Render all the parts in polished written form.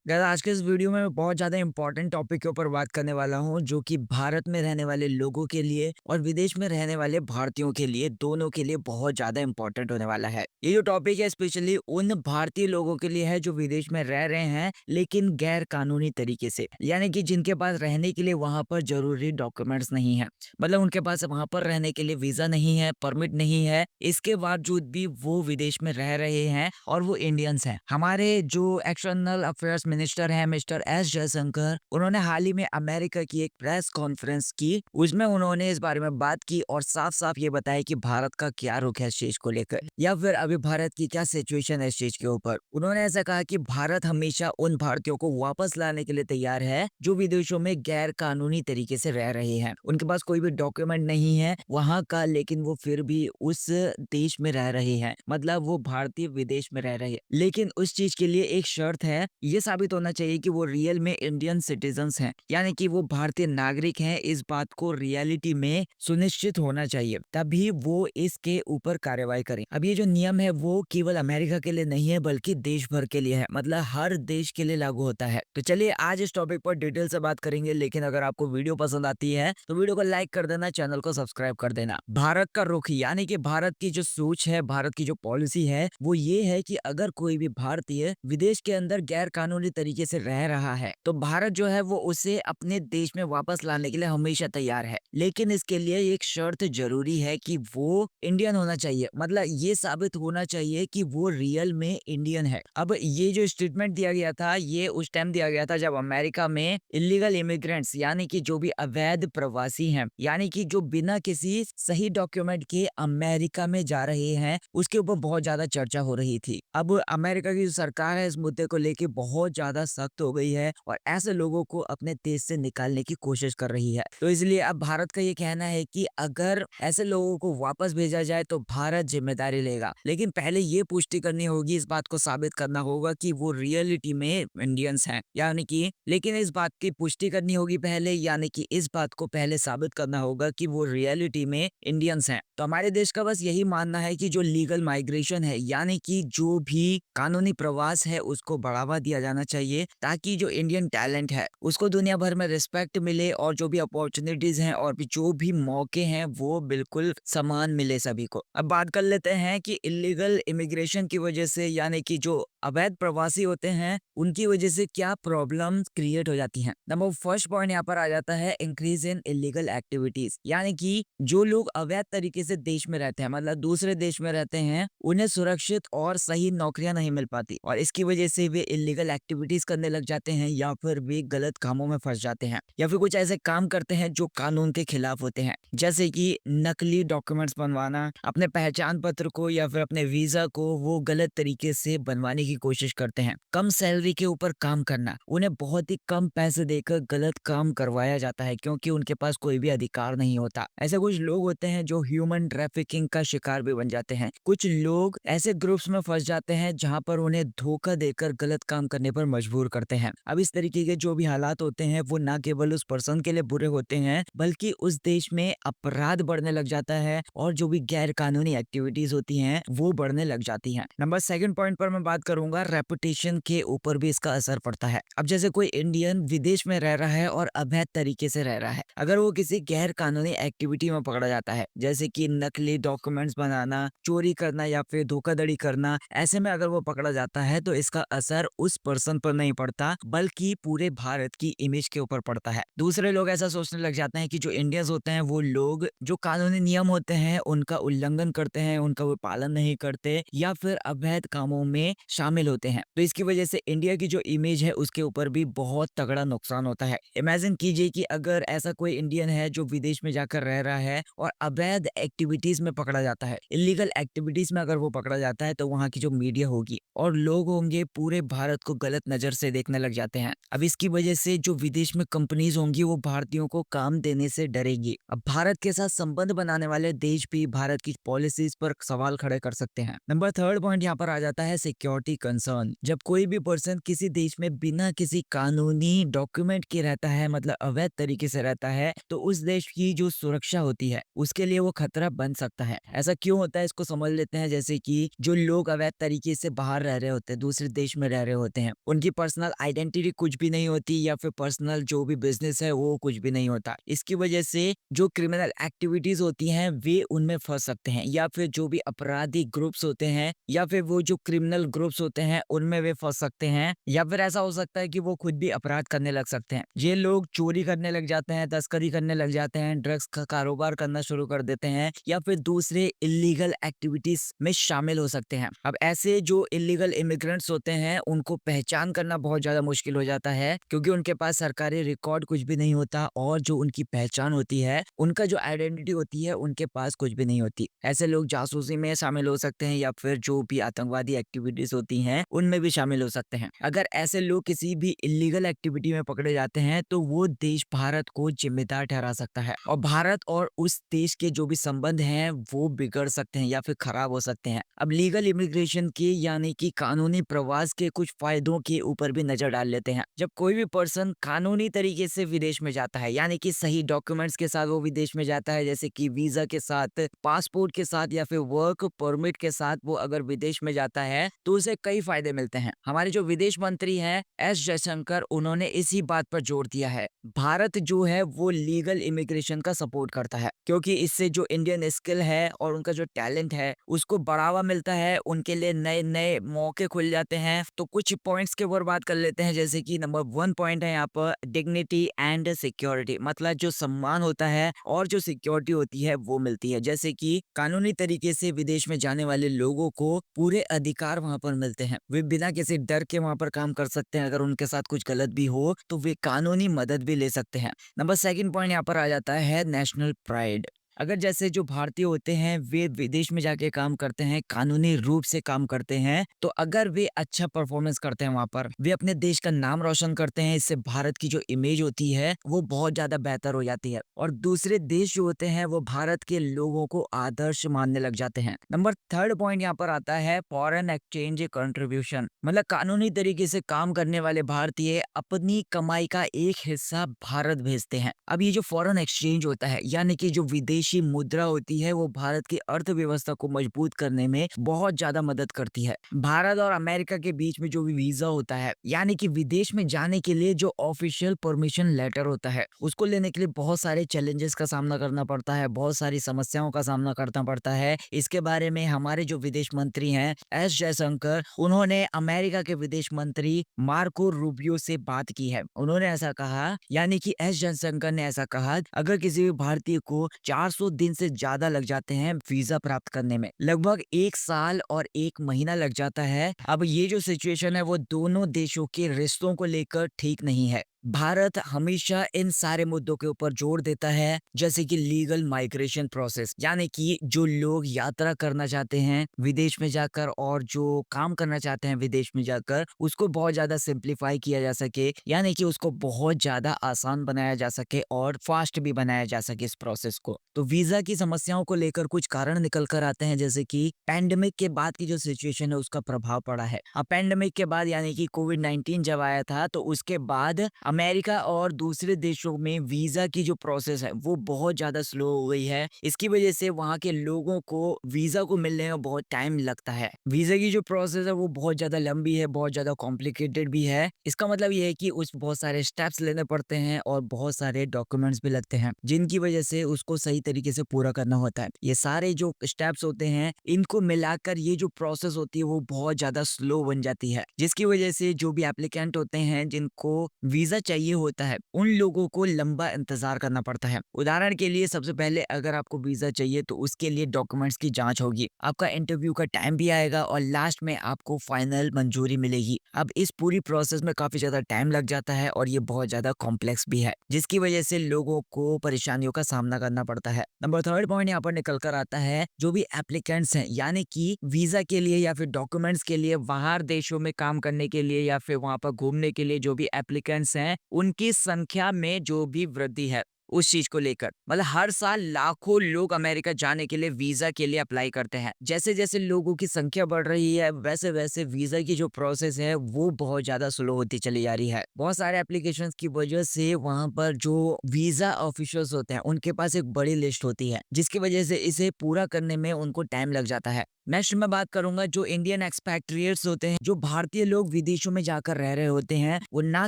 Guys आज के इस वीडियो में मैं बहुत ज़्यादा इम्पोर्टेंट टॉपिक के ऊपर बात करने वाला हूँ जो कि भारत में रहने वाले लोगों के लिए और विदेश में रहने वाले भारतीयों के लिए दोनों के लिए बहुत ज़्यादा इम्पोर्टेंट होने वाला है। ये जो टॉपिक है स्पेशली उन भारतीय लोगों के लिए है जो विदेश में रह रहे हैं लेकिन गैर कानूनी तरीके से, यानी कि जिनके पास रहने के लिए वहाँ पर जरूरी डॉक्यूमेंट्स नहीं है। मतलब उनके पास वहाँ पर रहने के लिए वीज़ा नहीं है, परमिट नहीं है, इसके बावजूद भी वो विदेश में रह रहे हैं और वो इंडियंस हैं। हमारे जो एक्सटर्नल अफेयर्स मिनिस्टर हैं मिस्टर एस जयशंकर, उन्होंने हाल ही में अमेरिका की एक प्रेस कॉन्फ्रेंस की, उसमें उन्होंने इस बारे में बात की और साफ साफ ये बताया कि भारत का क्या रुख है इस चीज को लेकर, या फिर अभी भारत की क्या सिचुएशन है इस चीज के ऊपर। उन्होंने ऐसा कहा कि भारत हमेशा उन भारतीयों को वापस लाने के लिए तैयार है जो विदेशों में गैर कानूनी तरीके से रह रहे हैं। उनके पास कोई भी डॉक्यूमेंट नहीं है वहां का, लेकिन वो फिर भी उस देश में रह रहे हैं, मतलब वो भारतीय विदेश में रह रहे हैं। लेकिन उस चीज के लिए एक शर्त है, ये साबित होना चाहिए कि वो रियल में इंडियन सिटीजन्स हैं, यानी कि वो भारतीय नागरिक हैं। इस बात को रियलिटी में सुनिश्चित होना चाहिए, तभी वो इसके ऊपर कार्रवाई करें। अब ये जो नियम है वो केवल अमेरिका के लिए नहीं है बल्कि देश भर के लिए है, मतलब हर देश के लिए लागू होता है। तो चलिए आज इस टॉपिक पर डिटेल से बात करेंगे, लेकिन अगर आपको वीडियो पसंद आती है तो वीडियो को लाइक कर देना, चैनल को सब्सक्राइब कर देना। भारत का रुख, यानी कि भारत की जो सोच है, भारत की जो पॉलिसी है वो ये है कि अगर कोई भी भारतीय विदेश के अंदर गैर कानूनी तरीके से रह रहा है तो भारत जो है वो उसे अपने देश में वापस लाने के लिए हमेशा तैयार है। लेकिन इसके लिए एक शर्त जरूरी है कि वो इंडियन होना चाहिए, मतलब ये साबित होना चाहिए कि वो रियल में इंडियन है। अब ये जो स्टेटमेंट दिया गया था ये उस टाइम दिया गया था जब अमेरिका में इलीगल इमिग्रेंट्स, यानी कि जो भी अवैध प्रवासी हैं, यानी कि जो बिना किसी सही डॉक्यूमेंट के अमेरिका में जा रहे हैं, उसके ऊपर बहुत ज्यादा चर्चा हो रही थी। अब अमेरिका की जो सरकार है इस मुद्दे को लेके बहुत ज्यादा सख्त हो गई है और ऐसे लोगों को अपने देश से निकालने की कोशिश कर रही है। तो इसलिए अब भारत का ये कहना है कि अगर ऐसे लोगों को वापस भेजा जाए तो भारत जिम्मेदारी लेगा, लेकिन पहले ये पुष्टि करनी होगी, इस बात को साबित करना होगा कि वो रियलिटी में इंडियंस हैं, यानी कि लेकिन इस बात की पुष्टि करनी होगी पहले, यानी कि इस बात को पहले साबित करना होगा कि वो रियलिटी में इंडियंस हैं। तो हमारे देश का बस यही मानना है कि जो लीगल माइग्रेशन है, यानी कि जो भी कानूनी प्रवास है, उसको बढ़ावा दिया जाना चाहिए ताकि जो इंडियन टैलेंट है उसको दुनिया भर में रिस्पेक्ट मिले और जो भी अपॉर्चुनिटीज हैं और भी जो भी मौके हैं वो बिल्कुल समान मिले सभी को। अब बात कर लेते हैं कि इलीगल इमिग्रेशन की वजह से, यानी कि जो अवैध प्रवासी होते हैं उनकी वजह से क्या प्रॉब्लम क्रिएट हो जाती हैं। नंबर फर्स्ट पॉइंट यहाँ पर आ जाता है इंक्रीज इन इलीगल एक्टिविटीज, यानी कि जो लोग अवैध तरीके से देश में रहते हैं, मतलब दूसरे देश में रहते हैं, उन्हें सुरक्षित और सही नौकरियां नहीं मिल पाती और इसकी वजह से वे इलीगल एक्टिविटीज करने लग जाते हैं, या फिर वे गलत कामों में फंस जाते हैं, या फिर कुछ ऐसे काम करते हैं जो कानून के खिलाफ होते हैं, जैसे कि नकली डॉक्यूमेंट्स बनवाना, अपने पहचान पत्र को या फिर अपने वीजा को वो गलत तरीके से बनवाने की कोशिश करते हैं। कम सैलरी के ऊपर काम करना, उन्हें बहुत ही कम पैसे देकर गलत काम करवाया जाता है क्योंकि उनके पास कोई भी अधिकार नहीं होता। ऐसे कुछ लोग होते हैं जो ह्यूमन ट्रैफिकिंग का शिकार भी बन जाते हैं। कुछ लोग ऐसे ग्रुप्स में फंस जाते हैं जहां पर उन्हें धोखा देकर गलत काम करने पर मजबूर करते हैं। अब इस तरीके के जो भी हालात होते हैं वो ना केवल उस पर्सन के लिए बुरे होते हैं बल्कि उस देश में अपराध बढ़ने लग जाता है और जो भी गैर कानूनी एक्टिविटीज होती हैं वो बढ़ने लग जाती हैं। नंबर सेकंड पॉइंट पर मैं बात करूंगा, रेपुटेशन के ऊपर भी इसका असर पड़ता है। अब जैसे कोई इंडियन विदेश में रह रहा है और अवैध तरीके से रह रहा है, अगर वो किसी गैर कानूनी एक्टिविटी में पकड़ा जाता है जैसे कि नकली डॉक्यूमेंट्स बनाना, चोरी करना या फिर धोखाधड़ी करना, ऐसे में अगर वो पकड़ा जाता है तो इसका असर उस पर्सन पर नहीं पड़ता बल्कि पूरे भारत की इमेज के ऊपर पड़ता है। दूसरे लोग ऐसा सोचने लग जाते हैं कि जो इंडियंस होते हैं वो लोग जो कानूनी नियम होते हैं उनका उल्लंघन करते हैं, उनका वो पालन नहीं करते या फिर अवैध कामों में शामिल होते हैं। तो इसकी वजह से इंडिया की जो इमेज है उसके ऊपर भी बहुत तगड़ा नुकसान होता है। इमेजिन कीजिए कि अगर ऐसा कोई इंडियन है जो विदेश में जाकर रह रहा है और अवैध एक्टिविटीज में पकड़ा जाता है, इलीगल एक्टिविटीज में अगर वो पकड़ा जाता है, तो वहाँ की जो मीडिया होगी और लोग होंगे पूरे भारत को गलत नजर से देखने लग जाते हैं। अब इसकी वजह से जो विदेश में कंपनीज होंगी वो भारतीयों को काम देने से डरेगी। अब भारत के साथ संबंध बनाने वाले देश भी भारत की पॉलिसीज पर सवाल खड़े कर सकते हैं। नंबर थर्ड पॉइंट यहाँ पर आ जाता है सिक्योरिटी कंसर्न। जब कोई भी पर्सन किसी देश में बिना किसी कानूनी डॉक्यूमेंट के रहता है, मतलब अवैध तरीके से रहता है, तो उस देश की जो सुरक्षा होती है उसके लिए वो खतरा बन सकता है। ऐसा क्यों होता है इसको समझ लेते हैं। जैसे कि जो लोग अवैध तरीके से बाहर रह रहे होते हैं, दूसरे देश में रह रहे होते हैं, उनकी पर्सनल आइडेंटिटी कुछ भी नहीं होती, या फिर पर्सनल जो भी बिजनेस है वो कुछ भी नहीं होता। इसकी वजह से जो क्रिमिनल एक्टिविटीज होती हैं वे उनमें फंस सकते हैं, या फिर जो भी आपराधिक ग्रुप्स होते हैं या फिर वो जो क्रिमिनल ग्रुप्स होते हैं उनमें वे फंस सकते हैं, या फिर ऐसा हो सकता है कि वो खुद भी अपराध करने लग सकते हैं। ये लोग चोरी करने लग जाते हैं, तस्करी करने लग जाते हैं, ड्रग्स का कारोबार करना शुरू कर देते हैं, या फिर दूसरे इलीगल एक्टिविटीज में शामिल हो सकते हैं। अब ऐसे जो इलीगल इमिग्रेंट्स होते हैं उनको पहचान करना बहुत ज्यादा मुश्किल हो जाता है, क्योंकि उनके पास सरकारी रिकॉर्ड कुछ भी नहीं होता, और जो उनकी पहचान होती है, उनका जो आइडेंटिटी होती है, उनके पास कुछ भी नहीं होती। ऐसे लोग जासूसी में शामिल हो सकते हैं, या फिर जो भी आतंकवादी एक्टिविटीज होती हैं उनमें भी शामिल हो सकते हैं। अगर ऐसे लोग किसी भी इलीगल एक्टिविटी में पकड़े जाते हैं तो वो देश भारत को जिम्मेदार ठहरा सकता है, और भारत और उस देश के जो भी संबंध हैं वो बिगड़ सकते हैं या फिर खराब हो सकते हैं। अब लीगल इमिग्रेशन के यानी कि कानूनी प्रवास के कुछ फायदों के ऊपर भी नजर डाल लेते हैं। जब कोई भी पर्सन कानूनी तरीके से विदेश में जाता है, यानी कि सही डॉक्यूमेंट्स के साथ वो विदेश में जाता है, जैसे कि वीजा के साथ, पासपोर्ट के साथ, या फिर वर्क परमिट के साथ वो अगर विदेश में जाता है तो उसे कई फायदे मिलते हैं। हमारे जो विदेश मंत्री हैं एस जयशंकर, उन्होंने इसी बात पर जोर दिया है। भारत जो है वो लीगल इमिग्रेशन का सपोर्ट करता है, क्योंकि इससे जो इंडियन स्किल है और उनका जो टैलेंट है उसको बढ़ावा मिलता है, उनके लिए नए नए मौके खुल जाते हैं। तो कुछ पॉइंट्स के ऊपर बात कर लेते हैं, जैसे कि नंबर 1 पॉइंट है यहाँ पर डिग्निटी एंड सिक्योरिटी, मतलब जो सम्मान होता है और जो सिक्योरिटी होती है वो मिलती है। जैसे कि कानूनी तरीके से विदेश में जाने वाले लोगों को पूरे अधिकार वहां पर मिलते हैं, वे बिना किसी डर के वहां पर काम कर सकते हैं। अगर उनके साथ कुछ गलत भी हो तो वे कानूनी मदद भी ले सकते हैं। नंबर 2 पॉइंट यहाँ पर आ जाता है नेशनल प्राइड। अगर जैसे जो भारतीय होते हैं वे विदेश में जाके काम करते हैं, कानूनी रूप से काम करते हैं, तो अगर वे अच्छा परफॉर्मेंस करते हैं वहां पर, वे अपने देश का नाम रोशन करते हैं। इससे भारत की जो इमेज होती है वो बहुत ज्यादा बेहतर हो जाती है, और दूसरे देश जो होते हैं वो भारत के लोगों को आदर्श मानने लग जाते हैं। नंबर 3 पॉइंट यहाँ पर आता है फॉरेन एक्सचेंज कंट्रीब्यूशन, मतलब कानूनी तरीके से काम करने वाले भारतीय अपनी कमाई का एक हिस्सा भारत भेजते हैं। अब ये जो फॉरेन एक्सचेंज होता है, यानी कि जो विदेशी मुद्रा होती है, वो भारत की अर्थव्यवस्था को मजबूत करने में बहुत ज्यादा मदद करती है। भारत और अमेरिका के बीच में जो भी वीजा होता है, यानी कि विदेश में जाने के लिए जो ऑफिशियल परमिशन लेटर होता है, उसको लेने के लिए बहुत सारे चैलेंजेस का सामना करना पड़ता है, बहुत सारी समस्याओं का सामना करना पड़ता है। इसके बारे में हमारे जो विदेश मंत्री हैं एस जयशंकर, उन्होंने अमेरिका के विदेश मंत्री मार्को रूबियो से बात की है। उन्होंने ऐसा कहा, यानी कि एस जयशंकर ने ऐसा कहा, अगर किसी भी भारतीय को 400 दिन से ज्यादा लग जाते हैं वीजा प्राप्त करने में, लगभग 1 साल और 1 महीना लग जाता है। अब ये जो सिचुएशन है वो दोनों देशों के रिश्तों को लेकर ठीक नहीं है। भारत हमेशा इन सारे मुद्दों के ऊपर जोर देता है, जैसे कि लीगल माइग्रेशन प्रोसेस, यानी कि जो लोग यात्रा करना चाहते हैं विदेश में जाकर और जो काम करना चाहते हैं विदेश में जाकर, उसको बहुत ज्यादा सिंप्लीफाई किया जा सके, यानी कि उसको बहुत ज्यादा आसान बनाया जा सके और फास्ट भी बनाया जा सके इस प्रोसेस को। तो वीजा की समस्याओं को लेकर कुछ कारण निकल कर आते हैं, जैसे कि पैंडेमिक के बाद की जो सिचुएशन है उसका प्रभाव पड़ा है। अब पैंडेमिक के बाद यानी कि कोविड-19 जब आया था, तो उसके बाद अमेरिका और दूसरे देशों में वीजा की जो प्रोसेस है वो बहुत ज्यादा स्लो हो गई है। इसकी वजह से वहां के लोगों को वीजा को मिलने में बहुत टाइम लगता है। वीजा की जो प्रोसेस है वो बहुत ज्यादा लंबी है, बहुत ज्यादा कॉम्प्लिकेटेड भी है। इसका मतलब ये है कि उस बहुत सारे स्टेप्स लेने पड़ते हैं और बहुत सारे डॉक्यूमेंट्स भी लगते हैं, जिनकी वजह से उसको सही तरीके से पूरा करना होता है। ये सारे जो स्टेप्स होते हैं इनको मिलाकर ये जो प्रोसेस होती है वो बहुत ज्यादा स्लो बन जाती है, जिसकी वजह से जो भी एप्लीकेंट होते हैं जिनको वीजा चाहिए होता है उन लोगों को लंबा इंतजार करना पड़ता है। उदाहरण के लिए सबसे पहले अगर आपको वीजा चाहिए तो उसके लिए डॉक्यूमेंट्स की जांच होगी, आपका इंटरव्यू का टाइम भी आएगा और लास्ट में आपको फाइनल मंजूरी मिलेगी। अब इस पूरी प्रोसेस में काफी ज्यादा टाइम लग जाता है और ये बहुत ज्यादा कॉम्प्लेक्स भी है, जिसकी वजह से लोगों को परेशानियों का सामना करना पड़ता है। नंबर 3 पॉइंट यहाँ पर निकल कर आता है, जो भी एप्लीकेंट्स हैं यानी कि वीजा के लिए या फिर डॉक्यूमेंट्स के लिए बाहर देशों में काम करने के लिए या फिर वहां पर घूमने के लिए जो भी एप्लीकेंट्स हैं, उनकी संख्या में जो भी वृद्धि है उस चीज को लेकर। मतलब हर साल लाखों लोग अमेरिका जाने के लिए वीजा के लिए अप्लाई करते हैं। जैसे जैसे लोगों की संख्या बढ़ रही है वैसे वैसे वीजा की जो प्रोसेस है वो बहुत ज्यादा स्लो होती चली जा रही है। बहुत सारे एप्लीकेशंस की वजह से वहां पर जो वीजा ऑफिशियल्स होते हैं उनके पास एक बड़ी लिस्ट होती है, जिसकी वजह से इसे पूरा करने में उनको टाइम लग जाता है। नेक्स्ट मैं बात करूंगा जो इंडियन एक्सपैट्रिएट्स होते हैं, जो भारतीय लोग विदेशों में जाकर रह रहे होते हैं, वो ना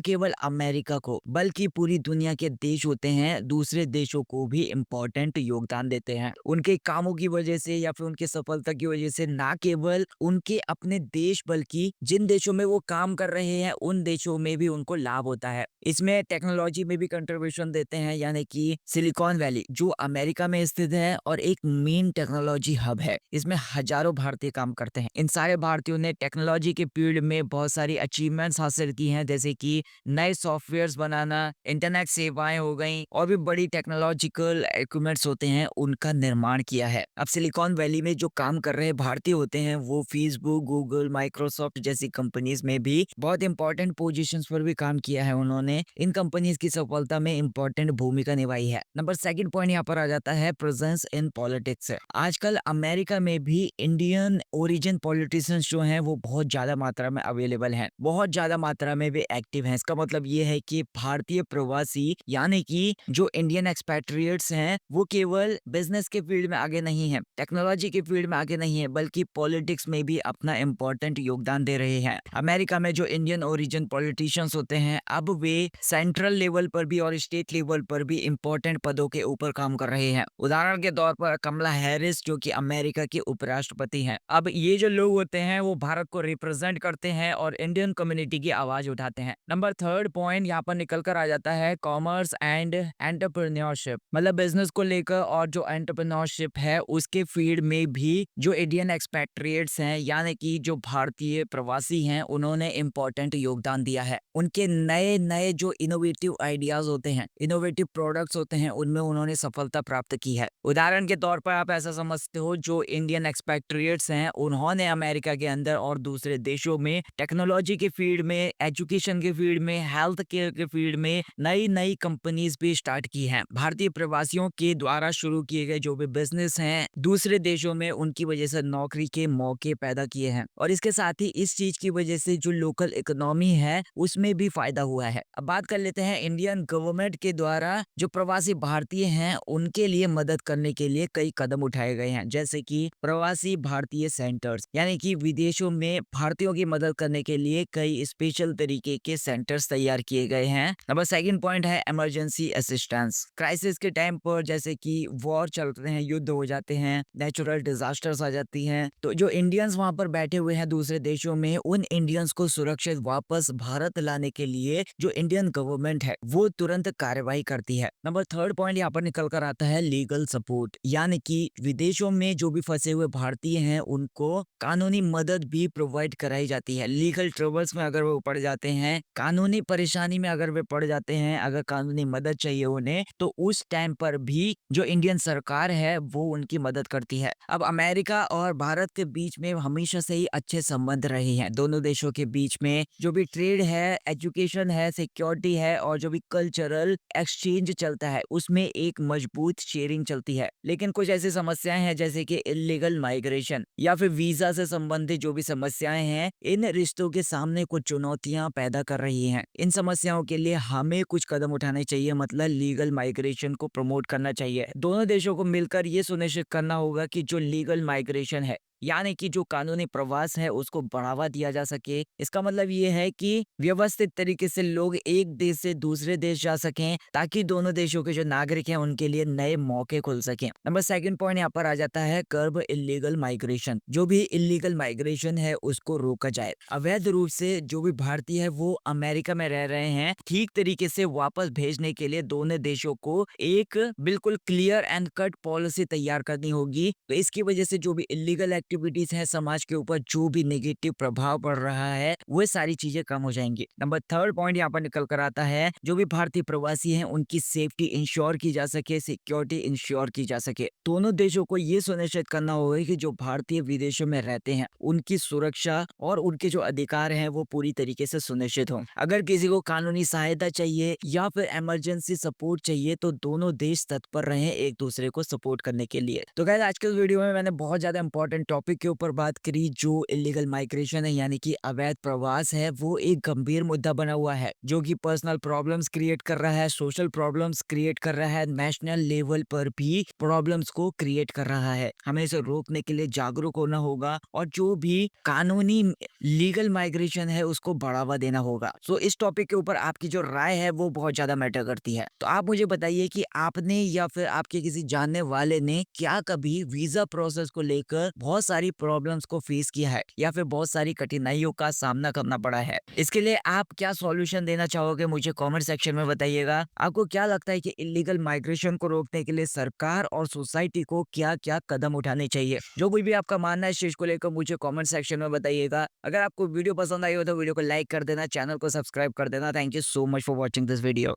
केवल अमेरिका को बल्कि पूरी दुनिया के देश होते हैं दूसरे देशों को भी इम्पोर्टेंट योगदान देते हैं। उनके कामों की वजह से या फिर उनके सफलता की वजह से ना केवल उनके अपने देश बल्कि जिन देशों में वो काम कर रहे हैं उन देशों में भी उनको लाभ होता है। इसमें टेक्नोलॉजी में भी कंट्रीब्यूशन देते हैं, यानी कि सिलिकॉन वैली जो अमेरिका में स्थित है और एक मेन टेक्नोलॉजी हब है, इसमें हजारों भारतीय काम करते हैं। इन सारे भारतीयों ने टेक्नोलॉजी के फील्ड में बहुत सारी अचीवमेंट्स हासिल की हैं, जैसे कि नए सॉफ्टवेयर्स बनाना, इंटरनेट सेवाएं हो गई और भी बड़ी टेक्नोलॉजिकल इक्विपमेंट्स होते हैं उनका निर्माण किया है। अब सिलिकॉन वैली में जो काम कर रहे भारतीय होते हैं वो फेसबुक, गूगल, माइक्रोसॉफ्ट जैसी कंपनीज में भी बहुत इंपॉर्टेंट पोजीशंस पर भी काम किया है। उन्होंने इन कंपनीज की सफलता में इंपॉर्टेंट भूमिका निभाई है। नंबर सेकंड पॉइंट यहाँ पर आ जाता है प्रेजेंस इन पॉलिटिक्स। आजकल अमेरिका में भी इंडियन ओरिजिन पॉलिटिशियंस जो हैं वो बहुत ज्यादा मात्रा में अवेलेबल हैं, बहुत ज्यादा मात्रा में वे एक्टिव हैं। इसका मतलब ये है कि भारतीय प्रवासी यानी कि जो इंडियन एक्सपैट्रिएट्स हैं वो केवल बिजनेस के फील्ड में आगे नहीं है, टेक्नोलॉजी के फील्ड में आगे नहीं है, बल्कि पॉलिटिक्स में भी अपना इंपॉर्टेंट योगदान दे रहे हैं। अमेरिका में जो इंडियन ओरिजिन पॉलिटिशियंस होते हैं अब वे सेंट्रल लेवल पर भी और स्टेट लेवल पर भी इंपॉर्टेंट पदों के ऊपर काम कर रहे हैं। उदाहरण के तौर पर कमला हैरिस जो कि अमेरिका के उपराष्ट्रपति हैं। अब ये जो लोग होते हैं वो भारत को रिप्रेजेंट करते हैं और इंडियन कम्युनिटी की आवाज उठाते हैं। नंबर थर्ड पॉइंट यहाँ पर निकल कर आ जाता है कॉमर्स एंड एंटरप्रेन्योरशिप। मतलब बिजनेस को लेकर और जो एंटरप्रेन्योरशिप है उसके फील्ड में भी जो इंडियन एक्सपैट्रिएट्स हैं यानी कि जो भारतीय प्रवासी हैं उन्होंने इंपॉर्टेंट योगदान दिया है। उनके नए नए जो इनोवेटिव आइडियाज होते हैं, इनोवेटिव प्रोडक्ट्स होते हैं, उनमें उन्होंने सफलता प्राप्त की है। उदाहरण के तौर पर आप ऐसा समझते हो जो इंडियन एक्सपैट्रिएट्स हैं उन्होंने अमेरिका के अंदर और दूसरे देशों में टेक्नोलॉजी के फील्ड में, एजुकेशन के फील्ड में, हेल्थ केयर के फील्ड में नई नई कंपनीज भी स्टार्ट की हैं। भारतीय प्रवासियों के द्वारा शुरू किए गए जो भी बिजनेस हैं दूसरे देशों में उनकी वजह से नौकरी के मौके पैदा किए हैं और इसके साथ ही इस चीज की वजह से जो लोकल इकोनॉमी है उसमें भी फायदा हुआ है। अब बात कर लेते हैं इंडियन गवर्नमेंट के द्वारा जो प्रवासी भारतीय हैं उनके लिए मदद करने के लिए कई कदम उठाए गए हैं, जैसे कि प्रवासी भारतीय सेंटर्स यानी कि विदेशों में भारतीयों की मदद करने के लिए कई स्पेशल तरीके के सेंटर्स तैयार किए गए हैं। नंबर सेकंड पॉइंट है इमरजेंसी असिस्टेंस। क्राइसिस के टाइम पर जैसे कि वॉर चलते हैं, युद्ध हो जाते हैं, नेचुरल डिजास्टर्स आ जाती हैं, तो जो इंडियंस वहां पर बैठे हुए हैं दूसरे देशों में उन इंडियंस को सुरक्षित वापस भारत लाने के लिए जो इंडियन गवर्नमेंट है वो तुरंत कार्रवाई करती है। नंबर थर्ड पॉइंट यहाँ पर निकल कर आता है लीगल सपोर्ट, यानी कि विदेशों में जो भी फंसे हुए भारतीय हैं उनको कानूनी मदद भी प्रोवाइड कराई जाती है। लीगल ट्रबल्स में अगर वो पड़ जाते हैं, कानूनी परेशानी में अगर वे पड़ जाते हैं, अगर कानूनी मदद चाहिए उन्हें, तो उस टाइम पर भी जो इंडियन सरकार है वो उनकी मदद करती है। अब अमेरिका और भारत के बीच में हमेशा से ही अच्छे संबंध रहे हैं। दोनों देशों के बीच में जो भी ट्रेड है, एजुकेशन है, सिक्योरिटी है और जो भी कल्चरल एक्सचेंज चलता है उसमें एक मजबूत शेयरिंग चलती है। लेकिन कुछ ऐसी समस्याएं हैं जैसे कि इलीगल माइग्रेशन या फिर वीजा से संबंधित जो भी समस्याएं हैं, इन रिश्तों के सामने कुछ चुनौतियां पैदा कर रही हैं। इन समस्याओं के लिए हमें कुछ कदम उठाने चाहिए, मतलब लीगल माइग्रेशन को प्रमोट करना चाहिए। दोनों देशों को मिलकर ये सुनिश्चित करना होगा कि जो लीगल माइग्रेशन है यानी कि जो कानूनी प्रवास है उसको बढ़ावा दिया जा सके। इसका मतलब ये है कि व्यवस्थित तरीके से लोग एक देश से दूसरे देश जा सकें ताकि दोनों देशों के जो नागरिक हैं उनके लिए नए मौके खुल सकें। नंबर सेकंड पॉइंट यहाँ पर आ जाता है कर्ब इलीगल माइग्रेशन। जो भी इलीगल माइग्रेशन है उसको रोका जाए। अवैध रूप से जो भी भारतीय है वो अमेरिका में रह रहे हैं ठीक तरीके से वापस भेजने के लिए दोनों देशों को एक बिल्कुल क्लियर एंड कट पॉलिसी तैयार करनी होगी। तो इसकी वजह से जो भी इलीगल एक्टिविटीज हैं समाज के ऊपर, जो भी नेगेटिव प्रभाव पड़ रहा है, वो सारी चीजें कम हो जाएंगी। नंबर थर्ड पॉइंट यहाँ पर निकल कर आता है, जो भी भारतीय प्रवासी हैं उनकी सेफ्टी इंश्योर की जा सके, सिक्योरिटी इंश्योर की जा सके। दोनों देशों को ये सुनिश्चित करना होगा कि जो भारतीय विदेशों में रहते हैं उनकी सुरक्षा और उनके जो अधिकार हैं वो पूरी तरीके से सुनिश्चित हो। अगर किसी को कानूनी सहायता चाहिए या फिर इमरजेंसी सपोर्ट चाहिए तो दोनों देश तत्पर रहे एक दूसरे को सपोर्ट करने के लिए। तो गाइस, आज के इस वीडियो में मैंने बहुत ज्यादा इंपॉर्टेंट टॉपिक के ऊपर बात करी। जो इलीगल माइग्रेशन है यानी कि अवैध प्रवास है, वो एक गंभीर मुद्दा बना हुआ है जो कि पर्सनल प्रॉब्लम्स क्रिएट कर रहा है, सोशल प्रॉब्लम्स क्रिएट कर रहा है, नेशनल लेवल पर भी प्रॉब्लम्स को क्रिएट कर रहा है। हमें इसे रोकने के लिए जागरूक होना होगा और जो भी कानूनी लीगल माइग्रेशन है उसको बढ़ावा देना होगा। सो इस टॉपिक के ऊपर आपकी जो राय है वो बहुत ज्यादा मैटर करती है। तो आप मुझे बताइए कि आपने या फिर आपके किसी जानने वाले ने क्या कभी वीजा प्रोसेस को लेकर बहुत सारी प्रॉब्लम्स को फेस किया है या फिर बहुत सारी कठिनाइयों का सामना करना पड़ा है। इसके लिए आप क्या सॉल्यूशन देना चाहोगे मुझे कमेंट सेक्शन में बताइएगा। आपको क्या लगता है कि इलीगल माइग्रेशन को रोकने के लिए सरकार और सोसाइटी को क्या क्या कदम उठाने चाहिए? जो भी आपका मानना है इस चीज को लेकर मुझे कमेंट सेक्शन में बताइएगा। अगर आपको वीडियो पसंद आई हो तो वीडियो को लाइक कर देना, चैनल को सब्सक्राइब कर देना। Thank you so much for watching this video.